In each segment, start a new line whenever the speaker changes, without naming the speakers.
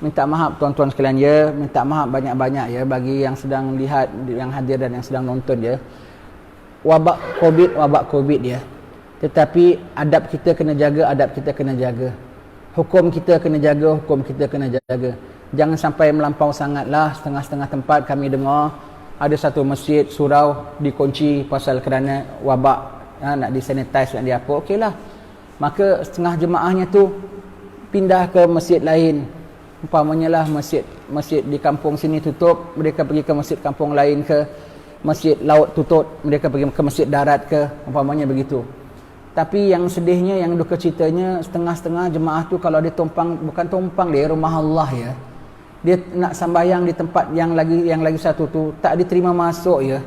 minta maaf tuan-tuan sekalian ya, minta maaf banyak-banyak ya bagi yang sedang lihat, yang hadir dan yang sedang nonton ya. Wabak Covid ya. Tetapi adab kita kena jaga, hukum kita kena jaga. Jangan sampai melampau sangatlah. Setengah-setengah tempat kami dengar ada satu masjid surau dikunci pasal kerana wabak, nak disanitize, nak diapa, okeylah. Maka setengah jemaahnya tu pindah ke masjid lain. Umpamanya lah masjid di kampung sini tutup, mereka pergi ke masjid kampung lain ke, masjid laut tutup, mereka pergi ke masjid darat ke, umpamanya begitu. Tapi yang sedihnya, yang duka citanya, setengah-setengah jemaah tu kalau dia tumpang, bukan tumpang dia, rumah Allah ya, dia nak sembahyang di tempat yang lagi satu tu, tak diterima masuk ya.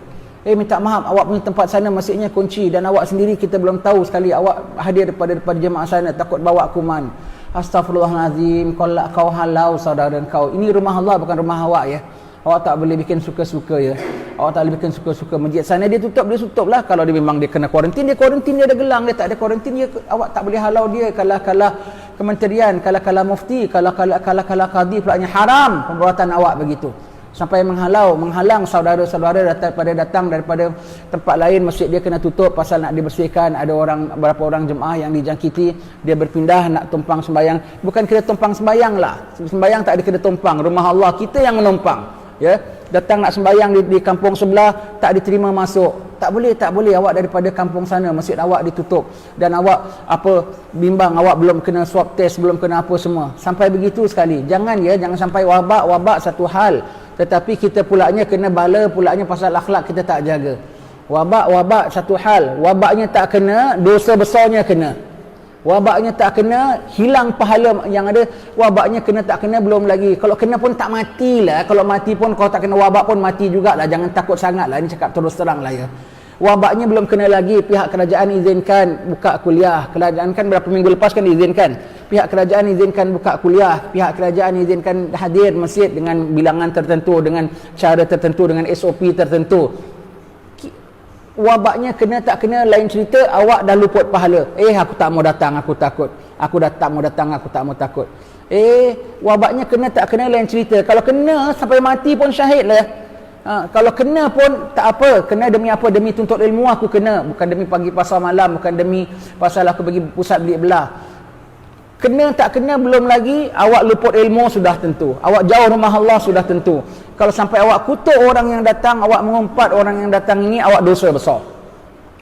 Minta maaf, awak punya tempat sana masjidnya kunci dan awak sendiri kita belum tahu sekali awak hadir daripada jemaah sana, takut bawa kuman. Astaghfirullahalazim, kau halau saudara kau. Ini rumah Allah, bukan rumah awak ya. Awak tak boleh bikin suka-suka ya. Awak tak boleh bikin suka-suka. Masjid sana dia tutup lah. Kalau dia memang dia kena kuarantin, dia ada gelang. Dia tak ada kuarantin, awak tak boleh halau dia. Kalah kementerian, kalah mufti, kalah qadi pulaknya haram perbuatan awak begitu. Sampai menghalang saudara-saudara datang daripada tempat lain, masjid dia kena tutup pasal nak dibersihkan. Ada berapa orang jemaah yang dijangkiti, dia berpindah nak tumpang sembayang. Bukan kena tumpang sembayang lah. Sembayang tak ada kena tumpang. Rumah Allah kita yang menumpang. Ya, datang nak sembahyang di kampung sebelah, tak diterima masuk. Tak boleh awak daripada kampung sana, masjid awak ditutup dan awak bimbang awak belum kena swab test, belum kena apa semua. Sampai begitu sekali. Jangan sampai wabak satu hal, tetapi kita pulaknya kena bala pulaknya pasal akhlak kita tak jaga. Wabak satu hal, wabaknya tak kena, dosa besarnya kena. Wabaknya tak kena, hilang pahala yang ada. Wabaknya kena tak kena belum lagi. Kalau kena pun tak matilah. Kalau mati pun, kalau tak kena wabak pun mati jugalah. Jangan takut sangatlah. Ini cakap terus terang lah ya. Wabaknya belum kena lagi. Pihak kerajaan izinkan buka kuliah. Kerajaan kan berapa minggu lepas kan izinkan. Pihak kerajaan izinkan buka kuliah. Pihak kerajaan izinkan hadir masjid dengan bilangan tertentu, dengan cara tertentu, dengan SOP tertentu. Wabaknya kena tak kena lain cerita, awak dah luput pahala. Aku tak mau datang, aku takut. Aku dah tak mau datang, aku tak mau takut. Wabaknya kena tak kena lain cerita. Kalau kena sampai mati pun syahid lah. Kalau kena pun tak apa. Kena demi apa? Demi tuntut ilmu aku kena. Bukan demi pagi pasar malam, bukan demi pasal aku pergi pusat beli belah. Kena tak kena belum lagi, awak luput ilmu sudah tentu. Awak jauh rumah Allah sudah tentu. Kalau sampai awak kutuk orang yang datang, awak mengumpat orang yang datang ini, awak dosa besar.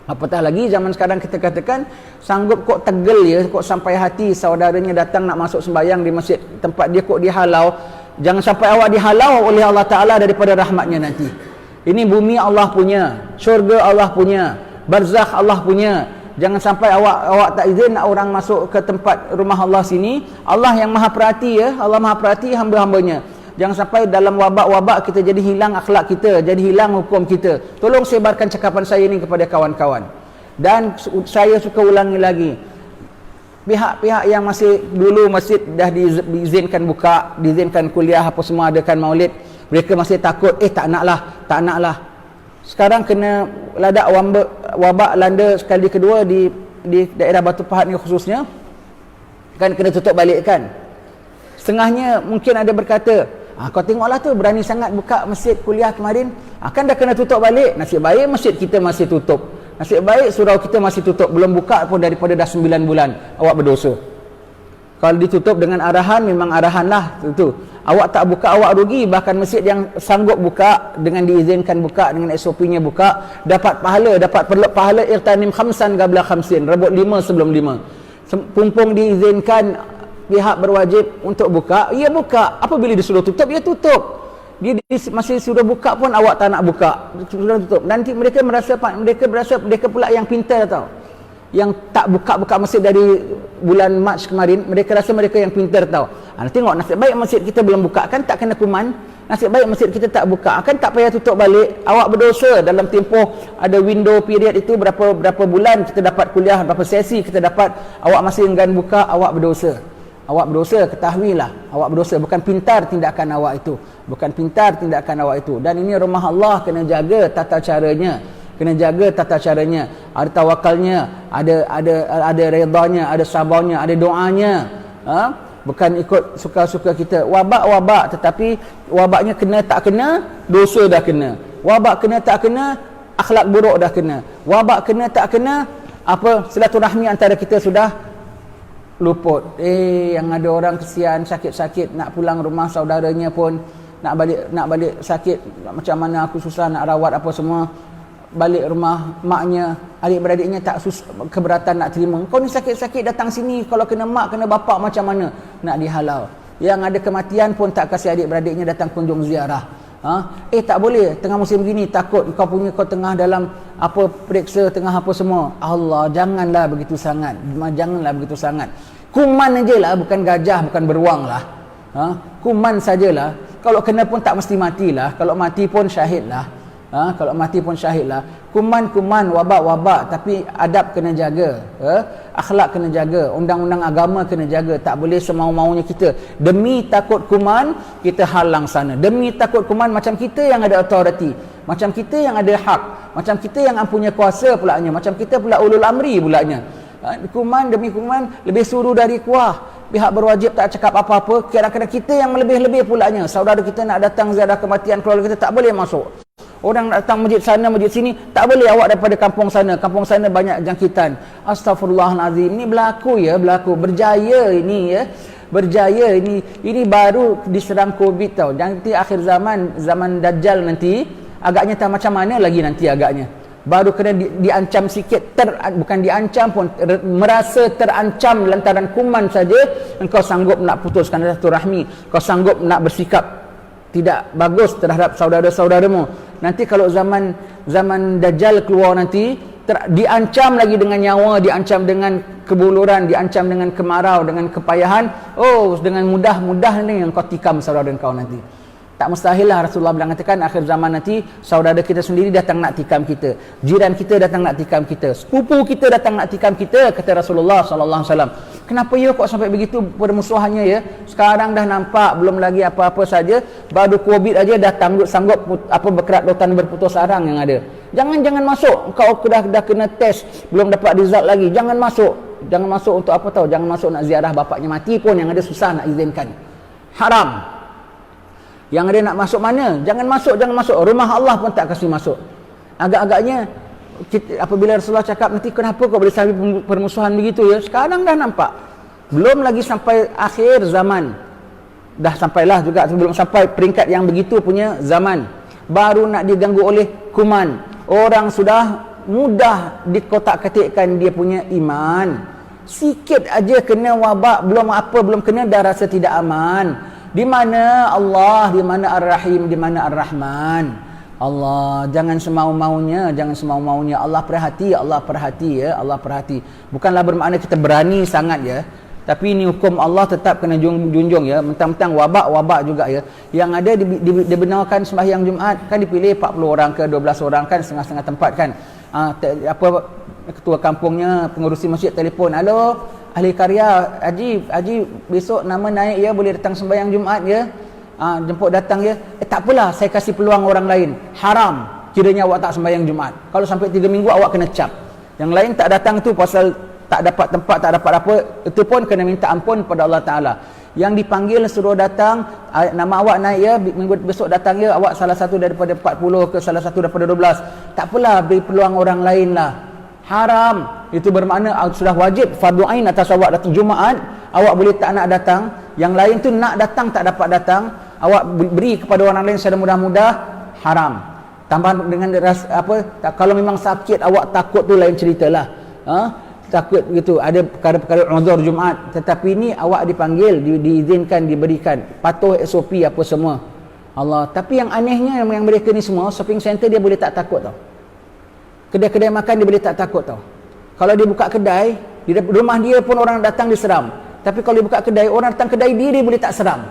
Apatah lagi zaman sekarang kita katakan, sanggup kok tegel ya, kok sampai hati saudaranya datang nak masuk sembahyang di masjid tempat dia kok dihalau. Jangan sampai awak dihalau oleh Allah Ta'ala daripada rahmatnya nanti. Ini bumi Allah punya, syurga Allah punya, barzakh Allah punya. Jangan sampai awak tak izin nak orang masuk ke tempat rumah Allah sini. Allah yang maha perhati ya, Allah maha perhati hamba-hambanya. Jangan sampai dalam wabak-wabak kita jadi hilang akhlak kita, jadi hilang hukum kita. Tolong sebarkan cakapan saya ini kepada kawan-kawan. Dan saya suka ulangi lagi, pihak-pihak yang masih dulu masjid dah diizinkan buka, diizinkan kuliah apa semua, adakan maulid, mereka masih takut, tak naklah. Sekarang kena ladak wabak landa sekali kedua di daerah Batu Pahat ni khususnya, kan kena tutup balik kan. Setengahnya mungkin ada berkata, kau tengoklah tu berani sangat buka masjid kuliah kemarin, kan dah kena tutup balik. Nasib baik masjid kita masih tutup, nasib baik surau kita masih tutup, belum buka pun daripada dah 9 bulan. Awak berdosa. Kalau ditutup dengan arahan, memang arahan lah tentu. Awak tak buka, awak rugi. Bahkan masjid yang sanggup buka, dengan diizinkan buka, dengan SOP-nya buka, dapat pahala irtanim khamsan qabla khamsin, rebut 5 sebelum 5. Pumpung diizinkan, pihak berwajib untuk buka, ia buka. Apabila disuruh tutup, ia tutup. Dia masih sudah buka pun awak tak nak buka, sudah tutup. Nanti mereka berasa mereka pula yang pintar tau. Yang tak buka masjid dari bulan Mac kemarin, mereka rasa mereka yang pintar tau. Tengok, nasib baik masjid kita belum buka, kan tak kena kuman. Nasib baik masjid kita tak buka, kan tak payah tutup balik. Awak berdosa dalam tempoh ada window period itu, berapa bulan kita dapat kuliah, berapa sesi kita dapat, awak masih enggan buka, awak berdosa. Awak berdosa, ketahuilah. Awak berdosa, bukan pintar tindakan awak itu. Bukan pintar tindakan awak itu. Dan ini rumah Allah, kena jaga tata caranya. Kena jaga tata caranya. Ada tawakalnya, ada redanya, ada sabarnya, ada doanya. bukan ikut suka-suka kita. Wabak tetapi wabaknya kena tak kena, dosa dah kena. Wabak kena tak kena, akhlak buruk dah kena. Wabak kena tak kena, apa, silaturahmi antara kita sudah luput. Yang ada orang kesian sakit-sakit nak pulang rumah saudaranya pun nak balik sakit, macam mana aku susah nak rawat apa semua, balik rumah maknya, adik-beradiknya tak keberatan nak terima. Kau ni sakit-sakit datang sini, kalau kena mak kena bapak macam mana nak dihalau. Yang ada kematian pun tak kasih adik-beradiknya datang kunjung ziarah. Tak boleh tengah musim begini, takut kau tengah dalam apa periksa, tengah apa semua. Allah, janganlah begitu sangat. Kuman ajalah, bukan gajah, bukan beruang lah. Kuman sajalah. Kalau kena pun tak mesti matilah, kalau mati pun syahidlah. Kuman, wabak, tapi adab kena jaga, akhlak kena jaga, undang-undang agama kena jaga. Tak boleh semau-maunya kita. Demi takut kuman, kita halang sana. Demi takut kuman, macam kita yang ada authority, macam kita yang ada hak, macam kita yang punya kuasa pulanya, macam kita pula ulul amri pulanya. Kuman demi kuman, lebih suruh dari kuah. Pihak berwajib tak cakap apa-apa, kadang-kadang kita yang lebih-lebih pulanya. Saudara kita nak datang ziarah kematian keluarga kita, tak boleh masuk. Orang nak datang masjid sana, masjid sini, tak boleh. Awak daripada kampung sana banyak jangkitan. Astaghfirullahalazim. Ini berlaku. Berjaya ini ya. Berjaya ini. Ini baru diserang Covid tau. Nanti akhir zaman Dajjal nanti, agaknya tak macam mana lagi nanti agaknya. Baru kena diancam sikit, bukan diancam pun, merasa terancam lantaran kuman saja, engkau sanggup nak putuskan silaturahmi, kau sanggup nak bersikap tidak bagus terhadap saudara-saudaramu. Nanti kalau zaman Dajjal keluar nanti, diancam lagi dengan nyawa, diancam dengan kebuluran, diancam dengan kemarau, dengan kepayahan. Dengan mudah ni yang kau tikam saudara kau nanti. Tak mustahil lah Rasulullah bilang katakan akhir zaman nanti saudara kita sendiri datang nak tikam kita, jiran kita datang nak tikam kita, sepupu kita datang nak tikam kita, kata Rasulullah sallallahu alaihi wasallam. Kenapa ya kok sampai begitu permusuhannya ya? Sekarang dah nampak, belum lagi apa-apa saja, baru Covid aja dah sanggup berkerat rotan berputus arang yang ada. Jangan masuk. Kau dah kena test, belum dapat result lagi. Jangan masuk untuk apa tahu? Jangan masuk nak ziarah bapaknya mati pun yang ada susah nak izinkan. Haram. Yang ada nak masuk mana? Jangan masuk. Rumah Allah pun tak kasih masuk. Agak-agaknya apabila Rasulullah cakap nanti kenapa kau boleh sampai permusuhan begitu ya? Sekarang dah nampak. Belum lagi sampai akhir zaman. Dah sampailah juga, sebelum sampai peringkat yang begitu punya zaman. Baru nak diganggu oleh kuman. Orang sudah mudah dikotak-katikkan dia punya iman. Sikit aja kena wabak, belum kena dah rasa tidak aman. Di mana Allah, di mana Ar-Rahim, di mana Ar-Rahman. Allah, jangan semau-maunya. Allah perhati ya, Allah perhati. Bukanlah bermakna kita berani sangat ya. Tapi ini hukum Allah tetap kena junjung ya. Mentang-mentang wabak juga ya. Yang ada dibenarkan sembahyang Jumaat kan dipilih 40 orang ke 12 orang kan, setengah-setengah tempat kan. Ketua kampungnya, pengurusi masjid telefon, halo ahli karya, Haji besok nama naik ya, boleh datang sembahyang Jumaat ya, jemput datang ya. Tak apalah, saya kasih peluang orang lain. Haram kiranya awak tak sembahyang Jumaat. Kalau sampai 3 minggu awak kena cap. Yang lain tak datang tu pasal tak dapat tempat, tak dapat apa, itu pun kena minta ampun pada Allah Ta'ala. Yang dipanggil suruh datang, nama awak naik ya, minggu besok datang ya, awak salah satu daripada 40 ke salah satu daripada 12. Tak apalah, beri peluang orang lain lah. Haram. Itu bermakna sudah wajib fardu ain atas awak datang Jumaat, awak boleh tak nak datang. Yang lain tu nak datang tak dapat datang, awak beri kepada orang lain secara mudah-mudah. Haram. Tambah dengan kalau memang sakit awak takut tu lain ceritalah. Takut gitu, ada perkara-perkara uzur Jumaat, tetapi ini awak dipanggil, diizinkan, diberikan, patuh SOP apa semua. Allah. Tapi yang anehnya yang mereka ni semua shopping center dia boleh tak takut tau. Kedai-kedai makan dia boleh tak takut tau. Kalau dia buka kedai, di rumah dia pun orang datang diseram. Tapi kalau dia buka kedai, orang datang kedai dia boleh tak seram.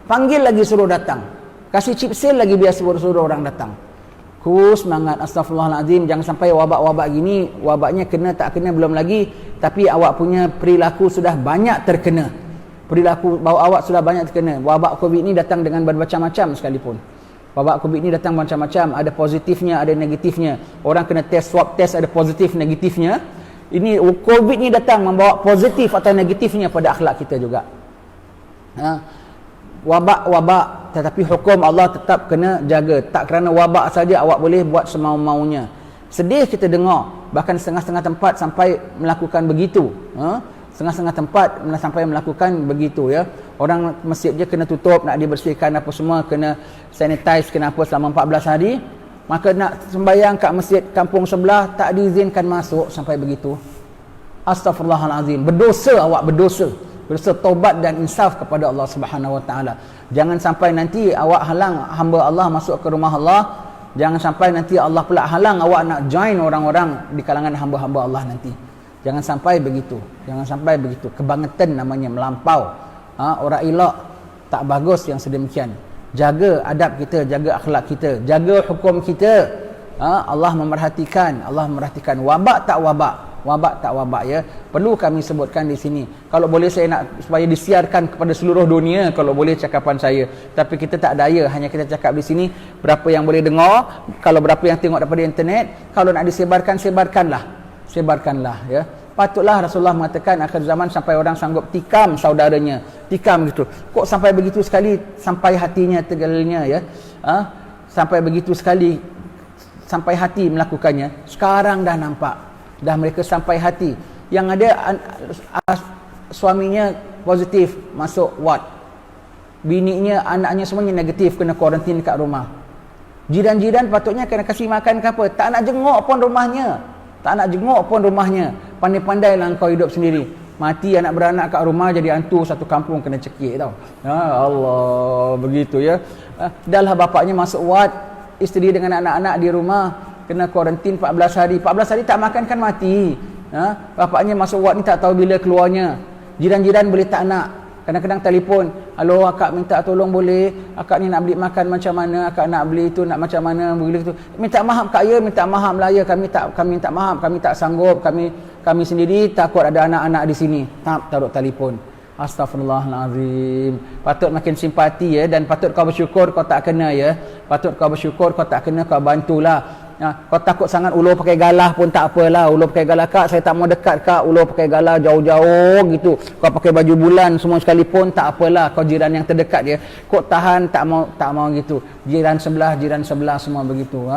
Panggil lagi suruh datang. Kasih chip sale lagi biar suruh orang datang. Semangat, astagfirullahaladzim. Jangan sampai wabak-wabak gini, wabaknya kena tak kena belum lagi, tapi awak punya perilaku sudah banyak terkena. Perilaku bahawa awak sudah banyak terkena. Wabak Covid ni datang dengan bermacam-macam sekalipun. Wabak Covid ni datang macam-macam, ada positifnya, ada negatifnya. Orang kena swab test, ada positif, negatifnya. Ini Covid ni datang membawa positif atau negatifnya pada akhlak kita juga. Wabak, tetapi hukum Allah tetap kena jaga. Tak kerana wabak saja awak boleh buat semau-maunya. Sedih kita dengar, bahkan setengah-setengah tempat sampai melakukan begitu. Setengah-setengah tempat sampai melakukan begitu, ya. Orang masjid je kena tutup, nak dibersihkan apa semua, kena sanitize, kena apa selama 14 hari. Maka nak sembahyang kat masjid kampung sebelah tak diizinkan masuk sampai begitu. Astaghfirullahalazim. Berdosa awak, berdosa. Berdosa, taubat dan insaf kepada Allah Subhanahu Wa Taala. Jangan sampai nanti awak halang hamba Allah masuk ke rumah Allah. Jangan sampai nanti Allah pula halang awak nak join orang-orang di kalangan hamba-hamba Allah nanti. Jangan sampai begitu. Jangan sampai begitu. Kebangetan namanya, melampau. Orang elok, tak bagus yang sedemikian. Jaga adab kita, jaga akhlak kita, jaga hukum kita. Allah memerhatikan, Allah memerhatikan. Wabak tak wabak. Wabak tak wabak, ya. Perlu kami sebutkan di sini. Kalau boleh saya nak supaya disiarkan kepada seluruh dunia, kalau boleh cakapan saya. Tapi kita tak daya, hanya kita cakap di sini berapa yang boleh dengar, kalau berapa yang tengok daripada internet. Kalau nak disebarkan, sebarkanlah. Sebarkanlah, ya. Patutlah Rasulullah mengatakan akhir zaman sampai orang sanggup tikam saudaranya. Tikam gitu. Kok sampai begitu sekali, sampai hatinya tegalnya, ya. Sampai begitu sekali, sampai hati melakukannya. Sekarang dah nampak. Dah mereka sampai hati. Yang ada suaminya positif, masuk ward. Bininya, anaknya semuanya negatif, kena kuarantin kat rumah. Jiran-jiran patutnya kena kasih makan ke apa. Tak nak jenguk pun rumahnya. Tak nak jenguk pun rumahnya. Pandai-pandailah kau hidup sendiri. Mati anak beranak kat rumah, jadi hantu satu kampung kena cekik tau. Allah, begitu, ya. Dahlah bapaknya masuk ward, isteri dengan anak-anak di rumah kena kuarantin 14 hari. 14 hari tak makan kan mati. Bapaknya masuk ward ni tak tahu bila keluarnya. Jiran-jiran boleh tak nak. Kadang-kadang telefon, "Halo, akak minta tolong boleh? Akak ni nak beli makan macam mana? Akak nak beli itu, nak macam mana?" Begitu. "Minta maaf kak, ya, minta maaf lah ya. Kami minta maaf, kami tak sanggup. Kami sendiri takut ada anak-anak di sini." Taruh telefon. Astaghfirullahalazim. Patut makin simpati, ya, dan patut kau bersyukur kau tak kena, ya. Patut kau bersyukur kau tak kena, kau bantulah. Kau takut sangat ulur pakai galah pun tak apalah. Ulur pakai galah, "Kak, saya tak mau dekat kak." Ulur pakai galah jauh-jauh gitu. Kau pakai baju bulan semua sekalipun tak apalah. Kau jiran yang terdekat, ya. Kau tahan, tak mau gitu. Jiran sebelah semua begitu.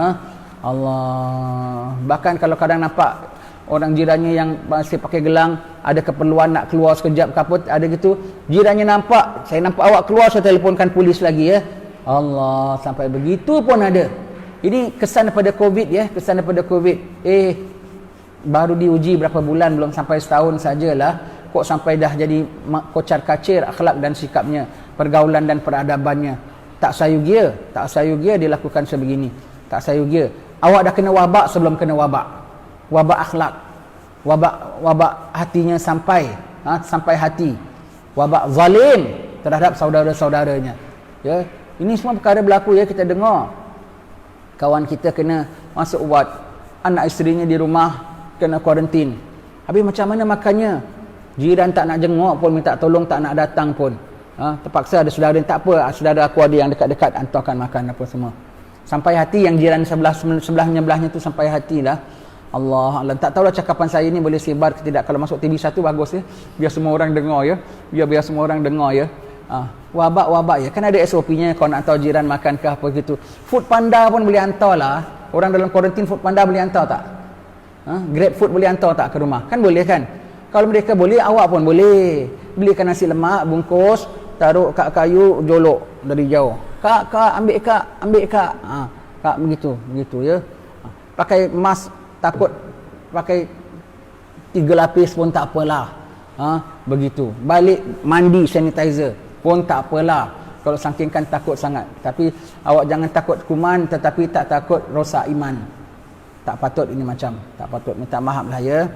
Allah. Bahkan kalau kadang nampak orang jirannya yang masih pakai gelang, ada keperluan nak keluar sekejap ke apa, ada gitu. Jirannya nampak, "Saya nampak awak keluar, saya telefonkan polis lagi, ya." Allah, sampai begitu pun ada. Ini kesan daripada Covid, ya. Kesan daripada Covid. Baru diuji berapa bulan, belum sampai setahun sajalah. Kok sampai dah jadi kocar-kacir akhlak dan sikapnya, pergaulan dan peradabannya. Tak sayugia dilakukan sebegini. Tak sayugia. Awak dah kena wabak sebelum kena wabak. Wabak akhlak. Wabak hatinya sampai hati. Wabak zalim terhadap saudara-saudaranya. Ya. Ini semua perkara berlaku, ya, kita dengar. Kawan kita kena masuk ward, anak isterinya di rumah kena kuarantin. Habis macam mana makannya? Jiran tak nak jenguk pun, minta tolong tak nak datang pun. Terpaksa ada saudara, tak apa, saudara aku ada yang dekat-dekat, hantarkan makan apa semua. Sampai hati yang jiran sebelahnya tu, sampai hatilah. Allah, tak tahulah cakapan saya ni boleh sebar ke tidak. Kalau masuk TV1 bagus, ya. Biar semua orang dengar, ya. Biar semua orang dengar, ya. Wabak, ya. Kan ada SOP-nya. Kau nak tahu jiran makan ke apa gitu. Food Panda pun boleh hantar lah. Orang dalam kuarantin Food Panda boleh hantar tak? Grab Food boleh hantar tak ke rumah? Kan boleh, kan? Kalau mereka boleh, awak pun boleh. Belikan nasi lemak, bungkus, taruh kat kayu, jolok dari jauh. Kak, ambil kak. Kak, begitu, ya. Pakai mask, takut pakai 3 lapis pun tak apalah. Begitu. Balik mandi sanitizer pun tak apalah. Kalau saking takut sangat. Tapi awak jangan takut kuman, tetapi tak takut rosak iman. Tak patut ini macam. Tak patut. Minta maaf lah, ya.